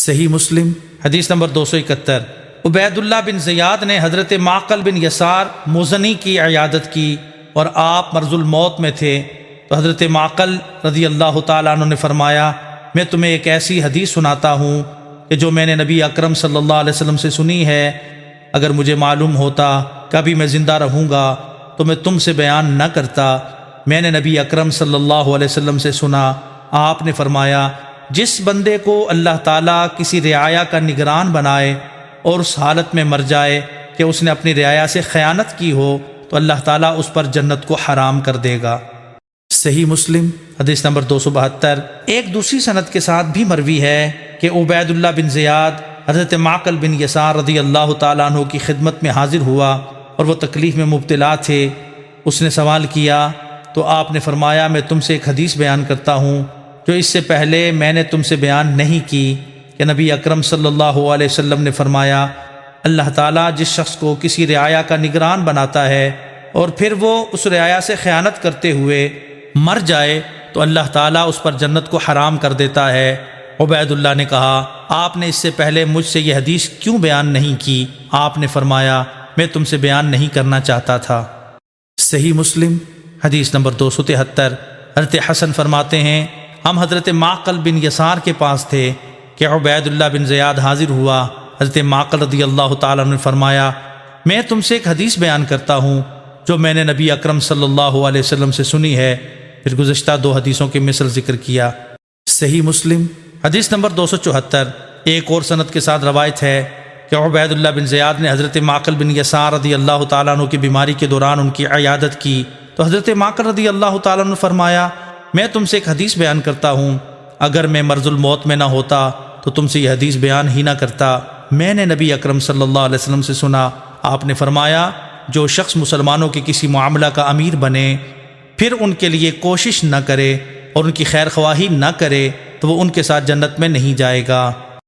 صحیح مسلم حدیث نمبر 271۔ عبید اللہ بن زیاد نے حضرت معقل بن یسار مزنی کی عیادت کی اور آپ مرض الموت میں تھے، تو حضرت معقل رضی اللہ تعالیٰ عنہ نے فرمایا، میں تمہیں ایک ایسی حدیث سناتا ہوں کہ جو میں نے نبی اکرم صلی اللہ علیہ وسلم سے سنی ہے، اگر مجھے معلوم ہوتا کبھی میں زندہ رہوں گا تو میں تم سے بیان نہ کرتا۔ میں نے نبی اکرم صلی اللہ علیہ وسلم سے سنا، آپ نے فرمایا، جس بندے کو اللہ تعالیٰ کسی رعایا کا نگران بنائے اور اس حالت میں مر جائے کہ اس نے اپنی رعایا سے خیانت کی ہو تو اللہ تعالیٰ اس پر جنت کو حرام کر دے گا۔ صحیح مسلم حدیث نمبر 272۔ ایک دوسری سند کے ساتھ بھی مروی ہے کہ عبید اللہ بن زیاد حضرت معقل بن یسار رضی اللہ تعالیٰ عنہ کی خدمت میں حاضر ہوا اور وہ تکلیف میں مبتلا تھے۔ اس نے سوال کیا تو آپ نے فرمایا، میں تم سے ایک حدیث بیان کرتا ہوں جو اس سے پہلے میں نے تم سے بیان نہیں کی، کہ نبی اکرم صلی اللہ علیہ وسلم نے فرمایا، اللہ تعالیٰ جس شخص کو کسی رعایا کا نگران بناتا ہے اور پھر وہ اس رعایا سے خیانت کرتے ہوئے مر جائے تو اللہ تعالیٰ اس پر جنت کو حرام کر دیتا ہے۔ عبید اللہ نے کہا، آپ نے اس سے پہلے مجھ سے یہ حدیث کیوں بیان نہیں کی؟ آپ نے فرمایا، میں تم سے بیان نہیں کرنا چاہتا تھا۔ صحیح مسلم حدیث نمبر 273۔ حضرت حسن فرماتے ہیں، ہم حضرت معقل بن یسار کے پاس تھے کہ عبید اللہ بن زیاد حاضر ہوا۔ حضرت معقل رضی اللہ تعالیٰ نے فرمایا، میں تم سے ایک حدیث بیان کرتا ہوں جو میں نے نبی اکرم صلی اللہ علیہ وسلم سے سنی ہے، پھر گزشتہ 2 حدیثوں کے مثل ذکر کیا۔ صحیح مسلم حدیث نمبر 274۔ ایک اور سند کے ساتھ روایت ہے کہ عبید اللہ بن زیاد نے حضرت معقل بن یسار رضی اللہ تعالیٰ عنہ کی بیماری کے دوران ان کی عیادت کی، تو حضرت معقل رضی اللہ تعالیٰ عنہ نے فرمایا، میں تم سے ایک حدیث بیان کرتا ہوں، اگر میں مرض الموت میں نہ ہوتا تو تم سے یہ حدیث بیان ہی نہ کرتا۔ میں نے نبی اکرم صلی اللہ علیہ وسلم سے سنا، آپ نے فرمایا، جو شخص مسلمانوں کے کسی معاملہ کا امیر بنے پھر ان کے لیے کوشش نہ کرے اور ان کی خیر خواہی نہ کرے تو وہ ان کے ساتھ جنت میں نہیں جائے گا۔